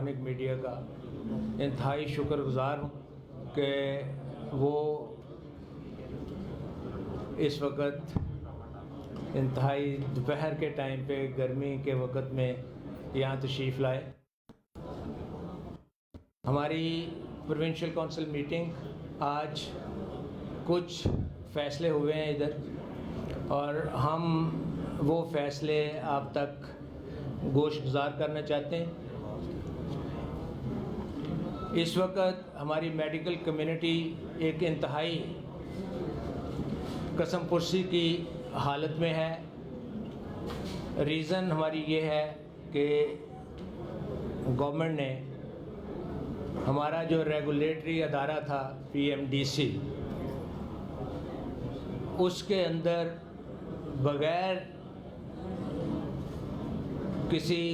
Electronic media का इंतहाई शुक्रगुजार हूँ कि वो इस वक्त इंतहाई दोपहर के टाइम पे गर्मी के वक्त में यहाँ तशरीफ़ लाए। हमारी प्रोविंशियल काउंसिल मीटिंग आज कुछ फ़ैसले हुए हैं इधर, और हम वो फ़ैसले आप तक गोशगुजार करना चाहते हैं। इस वक्त हमारी मेडिकल कम्युनिटी एक इंतहाई कसमपुर्सी की हालत में है। रीज़न हमारी ये है कि गवर्नमेंट ने हमारा जो रेगुलेटरी अदारा था PMDC, उसके अंदर बग़ैर किसी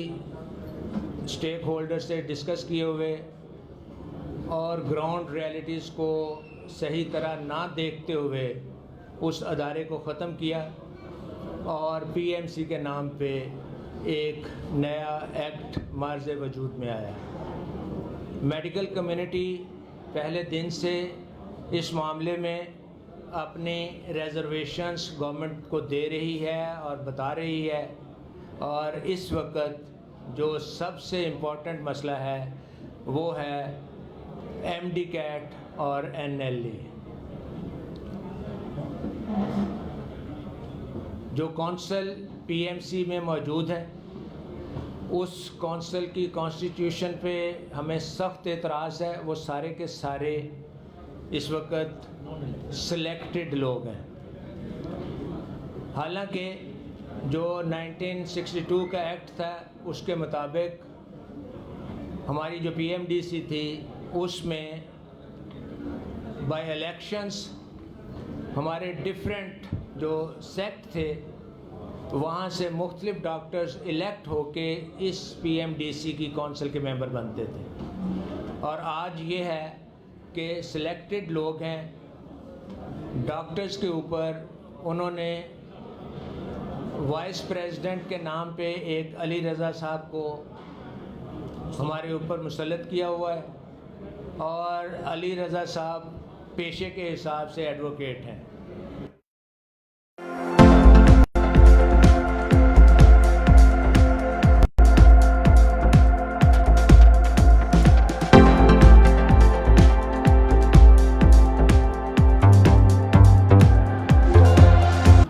स्टेक होल्डर से डिस्कस किए हुए और ग्राउंड रियलिटीज़ को सही तरह ना देखते हुए उस अदारे को ख़त्म किया और PMC के नाम पे एक नया एक्ट मार्ज़े वजूद में आया। मेडिकल कम्युनिटी पहले दिन से इस मामले में अपनी रिजर्वेशंस गवर्नमेंट को दे रही है और बता रही है, और इस वक्त जो सबसे इम्पोर्टेंट मसला है वो है MD-CAT और NLA। जो कौंसल PMC में मौजूद है, उस कौंसल की कॉन्स्टिट्यूशन पे हमें सख्त एतराज़ है। वो सारे के सारे इस वक्त सिलेक्टेड लोग हैं। हालांकि जो 1962 का एक्ट था उसके मुताबिक हमारी जो PMDC थी उसमें बाय इलेक्शंस हमारे डिफरेंट जो सेक्ट थे वहाँ से मुख्तलिफ डॉक्टर्स इलेक्ट होके इस PMDC की कौंसिल के मेंबर बनते थे। और आज ये है कि सिलेक्टेड लोग हैं डॉक्टर्स के ऊपर, उन्होंने वाइस प्रेसिडेंट के नाम पे एक अली रज़ा साहब को हमारे ऊपर मुसल्लत किया हुआ है, और अली रज़ा साहब पेशे के हिसाब से एडवोकेट हैं।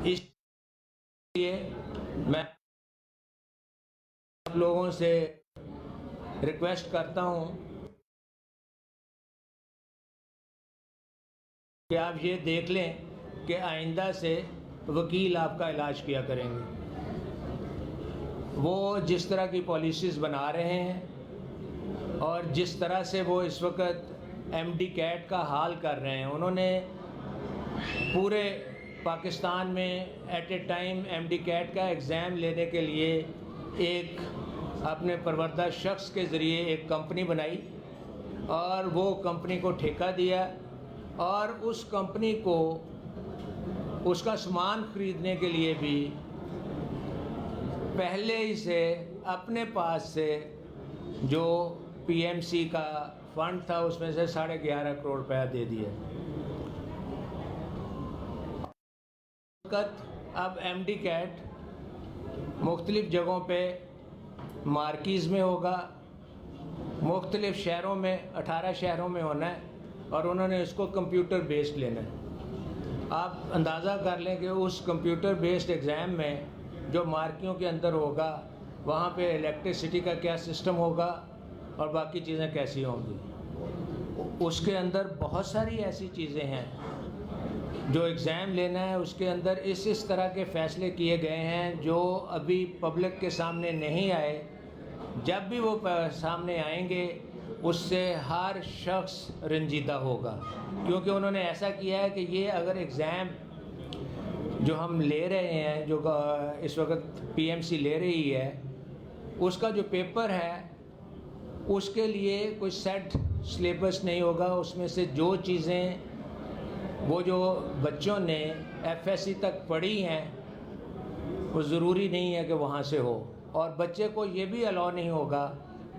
इसलिए मैं आप लोगों से रिक्वेस्ट करता हूं कि आप ये देख लें कि आइंदा से वकील आपका इलाज किया करेंगे। वो जिस तरह की पॉलिसीज़ बना रहे हैं और जिस तरह से वो इस वक्त MD-CAT का हाल कर रहे हैं, उन्होंने पूरे पाकिस्तान में एट ए टाइम MD-CAT का एग्ज़ाम लेने के लिए एक अपने परवरदा शख्स के ज़रिए एक कंपनी बनाई और वो कंपनी को ठेका दिया, और उस कंपनी को उसका सामान ख़रीदने के लिए भी पहले ही से अपने पास से जो PMC का फंड था उसमें से 11.5 करोड़ रुपया दे दिया। अब MD-CAT मुख्तलिफ़ जगहों पे मार्कीज़ में होगा, मुख्तलिफ़ शहरों में 18 शहरों में होना है, और उन्होंने इसको कंप्यूटर बेस्ड लेना है। आप अंदाज़ा कर लें कि उस कंप्यूटर बेस्ड एग्ज़ाम में जो मार्कियों के अंदर होगा वहाँ पे इलेक्ट्रिसिटी का क्या सिस्टम होगा और बाकी चीज़ें कैसी होंगी। उसके अंदर बहुत सारी ऐसी चीज़ें हैं जो एग्ज़ाम लेना है, उसके अंदर इस तरह के फ़ैसले किए गए हैं जो अभी पब्लिक के सामने नहीं आए। जब भी वो सामने आएंगे उससे हर शख्स रंजीदा होगा, क्योंकि उन्होंने ऐसा किया है कि ये अगर एग्ज़ाम जो हम ले रहे हैं, जो इस वक्त PMC ले रही है, उसका जो पेपर है उसके लिए कोई सेट सिलेबस नहीं होगा। उसमें से जो चीज़ें वो जो बच्चों ने FSC तक पढ़ी हैं वो ज़रूरी नहीं है कि वहाँ से हो, और बच्चे को ये भी अलाउ नहीं होगा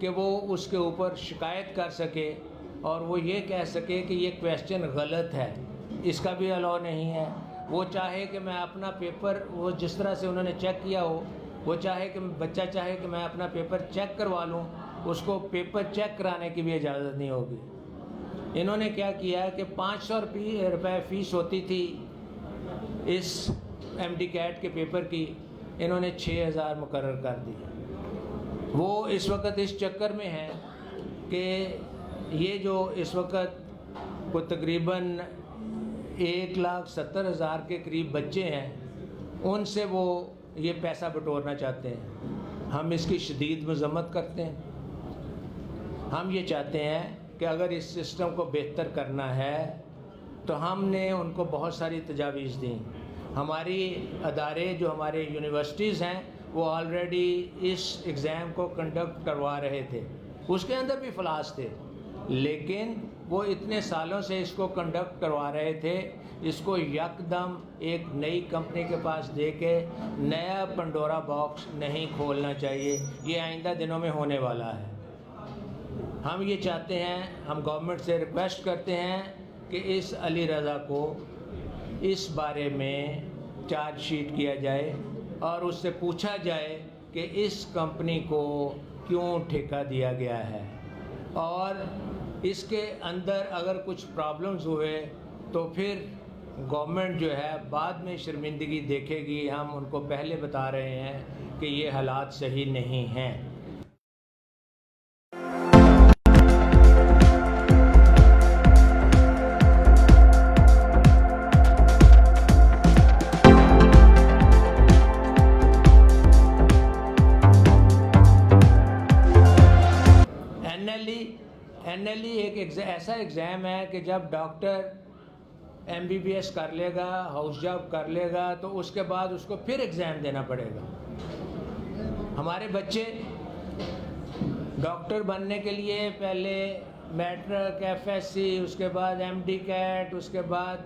कि वो उसके ऊपर शिकायत कर सके और वो ये कह सके कि ये क्वेश्चन गलत है, इसका भी अलाउ नहीं है। वो चाहे कि मैं अपना पेपर, वो जिस तरह से उन्होंने चेक किया हो, वो चाहे कि बच्चा चाहे कि मैं अपना पेपर चेक करवा लूँ, उसको पेपर चेक कराने की भी इजाज़त नहीं होगी। इन्होंने क्या किया कि 500 रुपये फ़ीस होती थी इस MD कैट के पेपर की, इन्होंने 6000 मुकर्रर कर दी। वो इस वक्त इस चक्कर में है कि ये जो इस वक्त को तकरीबन 1,70,000 के करीब बच्चे हैं, उनसे वो ये पैसा बटोरना चाहते हैं। हम इसकी शदीद मज़म्मत करते हैं। हम ये चाहते हैं कि अगर इस सिस्टम को बेहतर करना है तो हमने उनको बहुत सारी तजावीज़ दी। हमारी अदारे जो हमारे यूनिवर्सिटीज़ हैं वो ऑलरेडी इस एग्ज़ाम को कंडक्ट करवा रहे थे, उसके अंदर भी फ्लास थे, लेकिन वो इतने सालों से इसको कंडक्ट करवा रहे थे। इसको यकदम एक नई कंपनी के पास दे के नया पंडोरा बॉक्स नहीं खोलना चाहिए, ये आइंदा दिनों में होने वाला है। हम ये चाहते हैं, हम गवर्नमेंट से रिक्वेस्ट करते हैं कि इस अली रज़ा को इस बारे में चार्जशीट किया जाए और उससे पूछा जाए कि इस कंपनी को क्यों ठेका दिया गया है, और इसके अंदर अगर कुछ प्रॉब्लम्स हुए तो फिर गवर्नमेंट जो है बाद में शर्मिंदगी देखेगी। हम उनको पहले बता रहे हैं कि ये हालात सही नहीं हैं। NLE एक ऐसा एग्ज़ाम है कि जब डॉक्टर MBBS कर लेगा, हाउस जॉब कर लेगा, तो उसके बाद उसको फिर एग्ज़ाम देना पड़ेगा। हमारे बच्चे डॉक्टर बनने के लिए पहले मैट्रिक, FSC, उसके बाद MD कैट, उसके बाद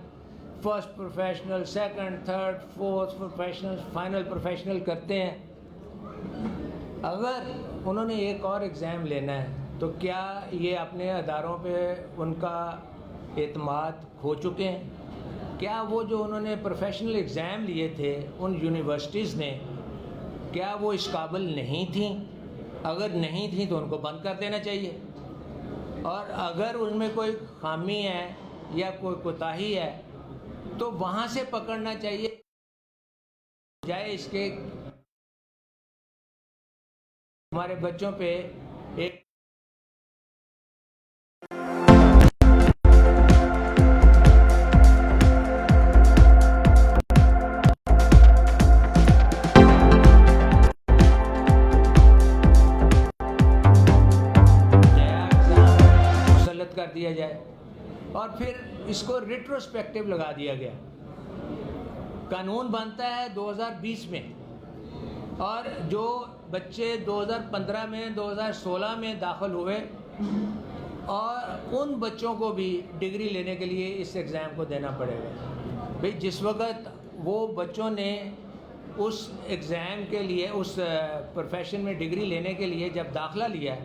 first professional, second, third, fourth professional, final professional करते हैं। अगर उन्होंने एक और एग्ज़ाम लेना है तो क्या ये अपने अदारों पे उनका एतमाद खो चुके हैं? क्या वो जो उन्होंने प्रोफेशनल एग्ज़ाम लिए थे उन यूनिवर्सिटीज़ ने, क्या वो इस काबिल नहीं थी? अगर नहीं थी तो उनको बंद कर देना चाहिए, और अगर उनमें कोई खामी है या कोई कोताही है तो वहाँ से पकड़ना चाहिए, जाए इसके हमारे बच्चों पे एक कर दिया जाए और फिर इसको रिट्रोस्पेक्टिव लगा दिया गया। कानून बनता है 2020 में, और जो बच्चे 2015 में, 2016 में दाखिल हुए, और उन बच्चों को भी डिग्री लेने के लिए इस एग्ज़ाम को देना पड़ेगा। भाई जिस वक्त वो बच्चों ने उस एग्ज़ाम के लिए, उस प्रोफेशन में डिग्री लेने के लिए जब दाखिला लिया,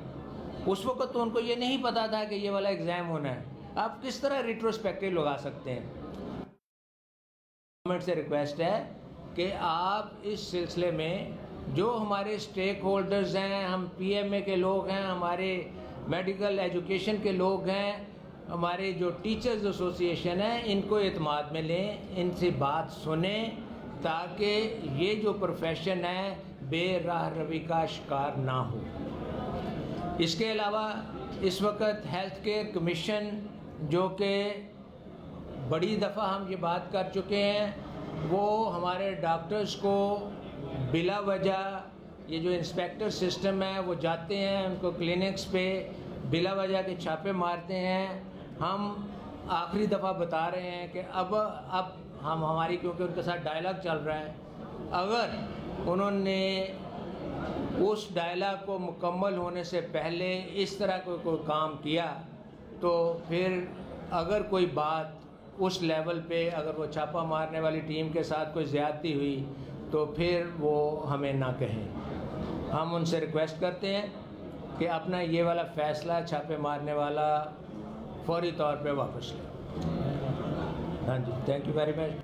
उस वक्त तो उनको ये नहीं पता था कि ये वाला एग्ज़ाम होना है। आप किस तरह रिट्रोस्पेक्टिव लगा सकते हैं? गवर्नमेंट से रिक्वेस्ट है कि आप इस सिलसिले में जो हमारे स्टेक होल्डर्स हैं, हम PMA के लोग हैं, हमारे मेडिकल एजुकेशन के लोग हैं, हमारे जो टीचर्स एसोसिएशन है, इनको एतमाद में लें, इनसे बात सुने, ताकि ये जो प्रोफेशन है बेराह रवी का शिकार ना हो। इसके अलावा इस वक्त हेल्थ केयर कमीशन, जो कि बड़ी दफ़ा हम ये बात कर चुके हैं, वो हमारे डॉक्टर्स को बिला वजह, ये जो इंस्पेक्टर सिस्टम है वो जाते हैं उनको क्लिनिक्स पे बिला वजह के छापे मारते हैं। हम आखिरी दफ़ा बता रहे हैं कि अब हम हमारी, क्योंकि उनके साथ डायलॉग चल रहा है, अगर उन्होंने उस डायलॉग को मुकम्मल होने से पहले इस तरह कोई काम किया तो फिर अगर कोई बात उस लेवल पे, अगर वो छापा मारने वाली टीम के साथ कोई ज़्यादती हुई तो फिर वो हमें ना कहें। हम उनसे रिक्वेस्ट करते हैं कि अपना ये वाला फ़ैसला छापे मारने वाला फौरी तौर पे वापस लें। हाँ जी, थैंक यू वेरी मच।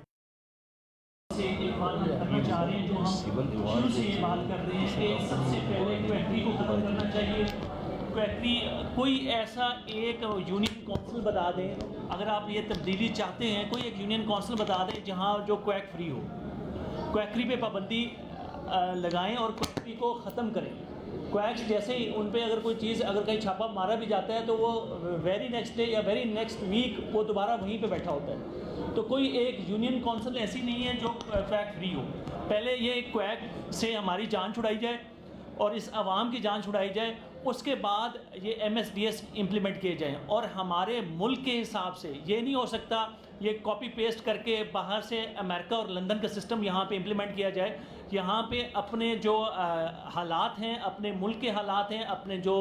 से एक बात हम करना चाह रहे हैं, जो हम शुरू से ये बात कर रहे हैं कि सबसे पहले क्वैक्ट्री को ख़त्म करना चाहिए। क्वैक्ट्री कोई ऐसा एक यूनियन कौंसिल बता दें, अगर आप ये तब्दीली चाहते हैं, कोई एक यूनियन कौंसिल बता दें जहाँ जो क्वैक फ्री हो, क्वैक्ट्री पे पाबंदी लगाएं और क्वैक्ट्री को ख़त्म करें। क्वैक्स जैसे ही उन पे अगर कोई चीज़, अगर कहीं छापा मारा भी जाता है तो वो वेरी नेक्स्ट डे या वेरी नेक्स्ट वीक वो दोबारा वहीं पे बैठा होता है। तो कोई एक यूनियन कौंसिल ऐसी नहीं है जो क्वैक फ्री हो। पहले ये क्वैक से हमारी जान छुड़ाई जाए और इस आवाम की जान छुड़ाई जाए, उसके बाद ये MSDS इम्प्लीमेंट किए जाएँ। और हमारे मुल्क के हिसाब से ये नहीं हो सकता ये कॉपी पेस्ट करके बाहर से अमेरिका और लंदन का सिस्टम यहाँ पे इम्प्लीमेंट किया जाए। यहाँ पे अपने जो हालात हैं, अपने मुल्क के हालात हैं, अपने जो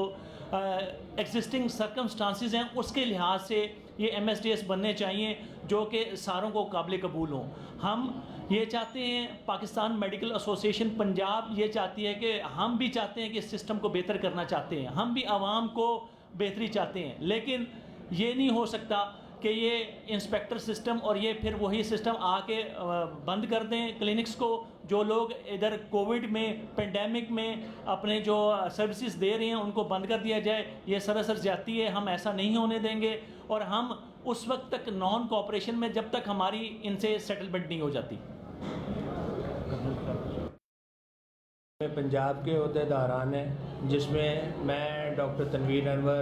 एग्जिस्टिंग सर्कमस्टांसिस हैं, उसके लिहाज से ये MSDS बनने चाहिए जो कि सारों को काबिल कबूल हों। हम ये चाहते हैं, पाकिस्तान मेडिकल एसोसिएशन पंजाब ये चाहती है कि हम भी चाहते हैं कि इस सिस्टम को बेहतर करना चाहते हैं, हम भी आवाम को बेहतरी चाहते हैं। लेकिन ये नहीं हो सकता कि ये इंस्पेक्टर सिस्टम और ये फिर वही सिस्टम आके बंद कर दें क्लिनिक्स को। जो लोग इधर कोविड में, पेंडेमिक में अपने जो सर्विसेज दे रहे हैं उनको बंद कर दिया जाए, ये सरासर ज्यादती है। हम ऐसा नहीं होने देंगे और हम उस वक्त तक नॉन कोऑपरेशन में, जब तक हमारी इनसे सेटलमेंट नहीं हो जाती। पंजाब के अहदेदारान हैं, जिसमें मैं doctor Tanveer Anwar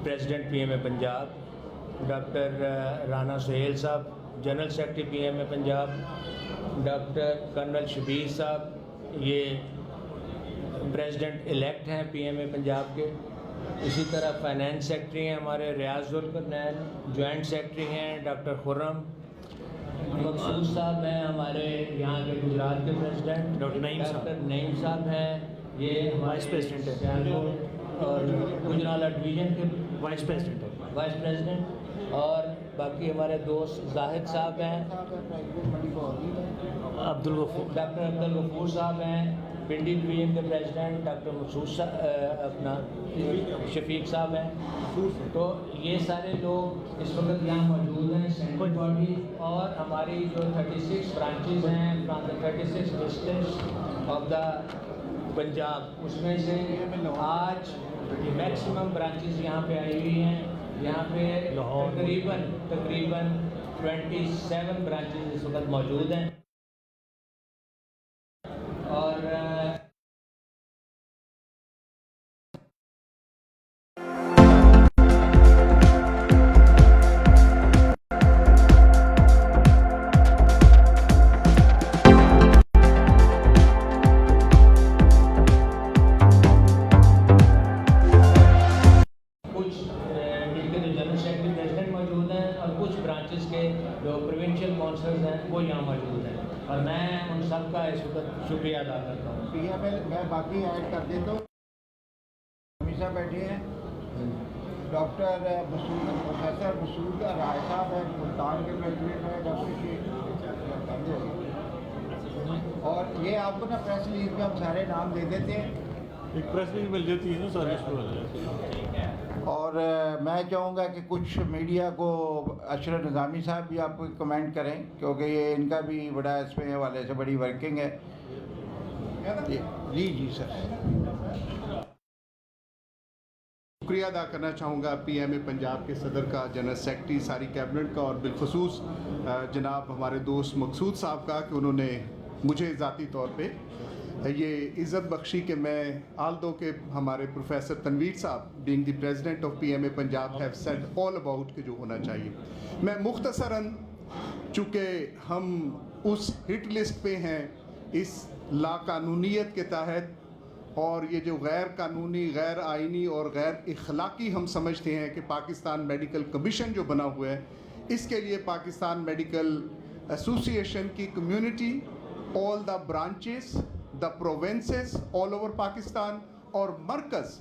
president PMA Punjab, doctor Rana Suhail sahab general secretary PMA Punjab, doctor colonel Shabbir sahab ये प्रेसिडेंट इलेक्ट हैं PMA पंजाब के। इसी तरह फाइनेंस सेक्रेटरी हैं हमारे रियाजुल करनैन, जॉइंट सेक्रेटरी हैं डॉक्टर खुर्रम, मकसूद साहब हैं हमारे यहाँ के गुजरात के प्रेसिडेंट, डॉक्टर नईम साहब हैं ये वाइस प्रेसिडेंट है और गुजरात डिवीज़न के वाइस प्रेसिडेंट, और बाकी हमारे दोस्त जाहिद साहब हैं, डॉक्टर अब्दुल गफूर साहब हैं, पिंडी डिवीज़न के प्रेसिडेंट डॉक्टर मसूद अपना शफीक साहब हैं। तो ये सारे लोग इस वक्त यहाँ मौजूद हैं, सेंट्रल बॉडी और हमारी जो 36 ब्रांचेज हैं from the 36 districts of the Punjab, उसमें से आज मैक्सिमम ब्रांचेज यहाँ पे आई हुई हैं। यहाँ पे तकरीबन 27 ब्रांचेज इस वक्त मौजूद हैं। और वो यहाँ मौजूद हैं और मैं उन सब का इस वक्त शुक्रिया अदा करता हूँ। मैं बाकी ऐड कर देता हूँ। हमेशा बैठे हैं डॉक्टर मसूद, प्रोफेसर मसूद राय साहब है, मुल्तान के प्रेसिडेंट है डॉक्टर, और ये आपको ना प्रेस रिलीज में हम सारे नाम दे देते हैं, एक प्रेस रिलीज मिल जाती है ना सारे। और मैं चाहूँगा कि कुछ मीडिया को अशरफ निज़ामी साहब भी आपको कमेंट करें, क्योंकि ये इनका भी बड़ा इसमें हवाले से बड़ी वर्किंग है। जी सर। शुक्रिया अदा करना चाहूँगा PMA पंजाब के सदर का, जनरल सेक्रेटरी, सारी कैबिनेट का और बिलखसूस जनाब हमारे दोस्त मकसूद साहब का कि उन्होंने मुझे ज़ाती तौर पे ये इज़्ज़त बख्शी कि मैं आल दो के हमारे प्रोफेसर तनवीर साहब being the president of PMA Punjab have said all about के जो होना चाहिए। मैं मुख्तसरन, चूँकि हम उस हिट लिस्ट पे हैं इस लाकानूनीत के तहत, और ये जो गैर कानूनी, गैर आइनी और गैर इखलाकी हम समझते हैं कि पाकिस्तान मेडिकल कमीशन जो बना हुआ है, इसके लिए पाकिस्तान मेडिकल एसोसिएशन की community, all the branches, the provinces all over Pakistan और मरकज़,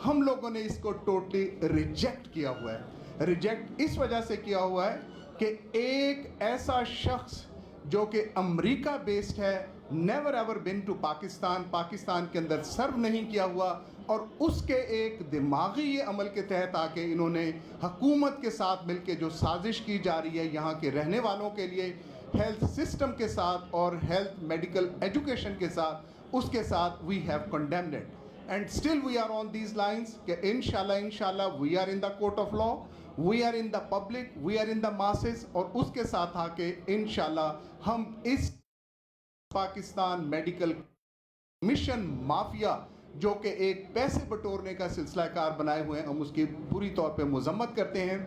हम लोगों ने इसको टोटली रिजेक्ट किया हुआ है। रिजेक्ट इस वजह से किया हुआ है कि एक ऐसा शख्स जो कि अमेरिका बेस्ड है, never ever been to Pakistan, Pakistan के अंदर सर्व नहीं किया हुआ और उसके एक दिमागी ये अमल के तहत आके इन्होंने हुकूमत के साथ मिलके जो साजिश की जा रही है यहाँ के रहने वालों के लिए, हेल्थ सिस्टम के साथ और हेल्थ मेडिकल एजुकेशन के साथ, उसके साथ we have condemned it and still we are on these lines कि इंशाल्लाह we are in the court of law, we are in the public, we are in the masses, और उसके साथ आके इंशाल्लाह हम इस पाकिस्तान मेडिकल मिशन माफिया जो कि एक पैसे बटोरने का सिलसिलाकार बनाए हुए हैं, हम उसकी पूरी तौर पे मजम्मत करते हैं।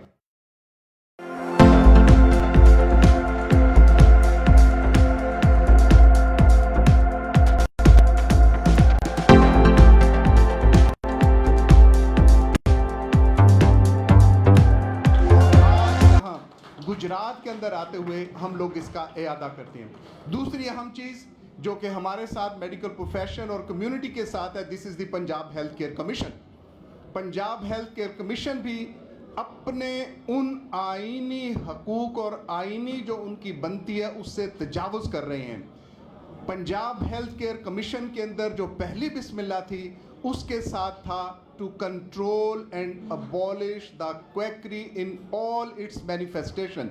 गुजरात के अंदर आते हुए हम लोग इसका इयादा करते हैं। दूसरी अहम चीज़ जो कि हमारे साथ मेडिकल प्रोफेशन और कम्युनिटी के साथ है, this is the Punjab health care commission. Punjab health care commission भी अपने उन आईनी हकूक़ और आईनी जो उनकी बनती है उससे तजावुज़ कर रहे हैं। पंजाब हेल्थ केयर कमीशन के अंदर जो पहली बिस्मिल्लाह थी उसके साथ था to control and abolish the quackery in all its manifestation,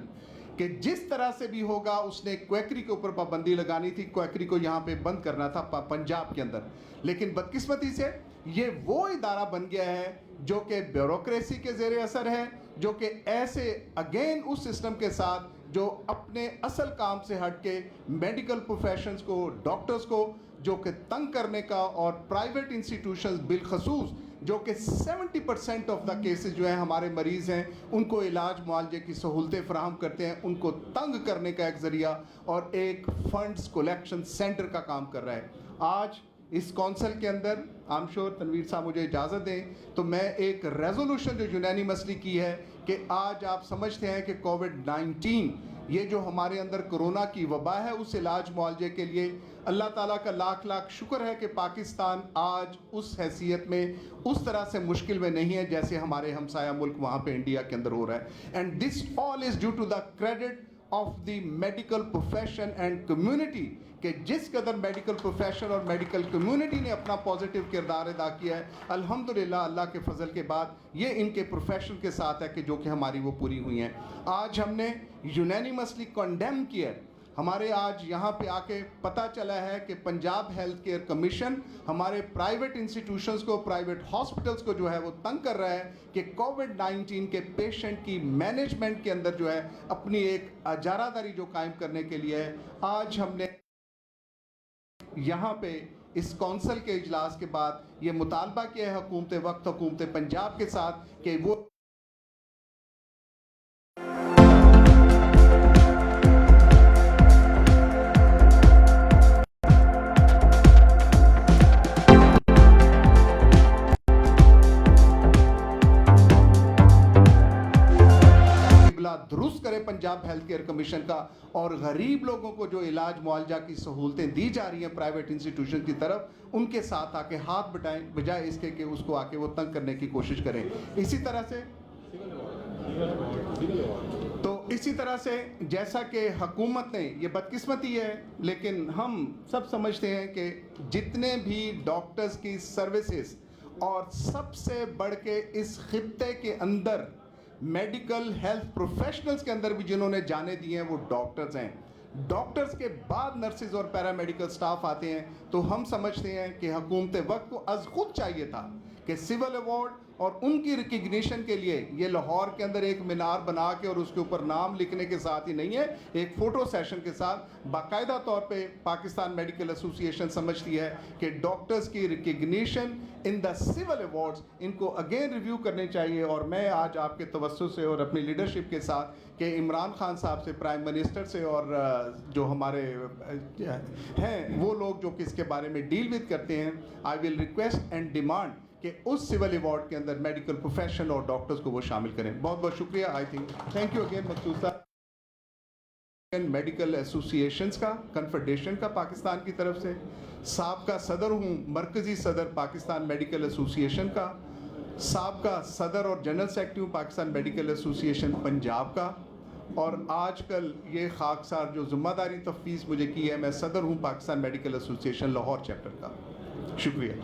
कि जिस तरह से भी होगा उसने क्वैकरी के ऊपर पाबंदी लगानी थी, क्वैकरी को यहाँ पे बंद करना था पंजाब के अंदर। लेकिन बदकिस्मती से ये वो इदारा बन गया है जो कि ब्यूरोक्रेसी के ज़ेरे असर है, जो कि ऐसे अगेन उस सिस्टम के साथ जो अपने असल काम से हट के मेडिकल प्रोफेशंस को, डॉक्टर्स को जो कि तंग करने का, और प्राइवेट इंस्टीट्यूशंस बिलखसूस जो कि 70% ऑफ द केसेस जो हैं हमारे मरीज़ हैं उनको इलाज मुआवजे की सहूलतें फराहम करते हैं, उनको तंग करने का एक ज़रिया और एक फंड्स कलेक्शन सेंटर का काम कर रहा है। आज इस कौंसल के अंदर आई एम श्योर तनवीर साहब मुझे इजाज़त दें तो मैं एक रेजोल्यूशन जो यूनानिमसली की है कि आज आप समझते हैं कि कोविड-19 ये जो हमारे अंदर कोरोना की वबा है उस इलाज मुआवजे के लिए अल्लाह ताला का लाख लाख शुक्र है कि पाकिस्तान आज उस हैसियत में उस तरह से मुश्किल में नहीं है जैसे हमारे हमसाया मुल्क वहाँ पे इंडिया के अंदर हो रहा है। And this all is due to the credit of the medical profession and community, कि जिस कदर मेडिकल प्रोफेशन और मेडिकल कम्युनिटी ने अपना पॉजिटिव किरदार अदा किया है, अल्हम्दुलिल्लाह अल्लाह के फजल के बाद ये इनके प्रोफेशन के साथ है कि जो कि हमारी वो पूरी हुई हैं। आज हमने यूनानिमसली कंडेम किया है, हमारे आज यहाँ पे आके पता चला है कि पंजाब हेल्थ केयर कमीशन हमारे प्राइवेट इंस्टीट्यूशंस को, प्राइवेट हॉस्पिटल्स को जो है वो तंग कर रहा है कि कोविड-19 के पेशेंट की मैनेजमेंट के अंदर जो है अपनी एक अजारादारी जो कायम करने के लिए है। आज हमने यहाँ पे इस कौंसल के इजलास के बाद ये मुतालबा किया है हुकूमत वक्त, हुकूमत पंजाब के साथ कि वो दुरुस्त करे पंजाब हेल्थ केयर कमीशन का, और गरीब लोगों को जो इलाज मुआवजा की सहूलतें दी जा रही हैं प्राइवेट इंस्टीट्यूशन की तरफ उनके साथ आके हाथ बटाएं, बजाय इसके कि उसको आके वो तंग करने की कोशिश करें। इसी तरह से जैसा कि हुकूमत ने, ये बदकिस्मती है लेकिन हम सब समझते हैं कि जितने भी डॉक्टर्स की सर्विसेज और सबसे बढ़ के इस खित्ते के अंदर मेडिकल हेल्थ प्रोफेशनल्स के अंदर भी जिन्होंने जाने दिए हैं वो डॉक्टर्स हैं। डॉक्टर्स के बाद नर्सेज और पैरामेडिकल स्टाफ आते हैं। तो हम समझते हैं कि हुकूमत वक्त को अज खुद चाहिए था कि सिविल अवार्ड और उनकी रिकग्निशन के लिए ये लाहौर के अंदर एक मीनार बना के और उसके ऊपर नाम लिखने के साथ ही नहीं है, एक फ़ोटो सेशन के साथ बाकायदा तौर पे पाकिस्तान मेडिकल एसोसिएशन समझती है कि डॉक्टर्स की recognition in the civil awards इनको अगेन रिव्यू करने चाहिए। और मैं आज आपके तवज्जो से और अपनी लीडरशिप के साथ कि इमरान खान साहब से, प्राइम मिनिस्टर से और जो हमारे हैं वो लोग जो कि इसके बारे में डील विद करते हैं, I will request and demand कि उस सिविल अवार्ड के अंदर मेडिकल प्रोफेशन और डॉक्टर्स को वो शामिल करें। बहुत बहुत शुक्रिया। I think thank you again Maqsood sahab, medical associations का, कन्फेडरेशन का पाकिस्तान की तरफ से, साबका सदर हूँ मरकज़ी सदर पाकिस्तान मेडिकल एसोसिएशन का, साबका सदर और जनरल सेक्रेटरी हूँ पाकिस्तान मेडिकल एसोसिएशन पंजाब का, और आजकल ये खाकसार जो ज़िम्मेदारी तफवीज़ मुझे की है, मैं सदर हूँ Pakistan medical association Lahore chapter का। शुक्रिया।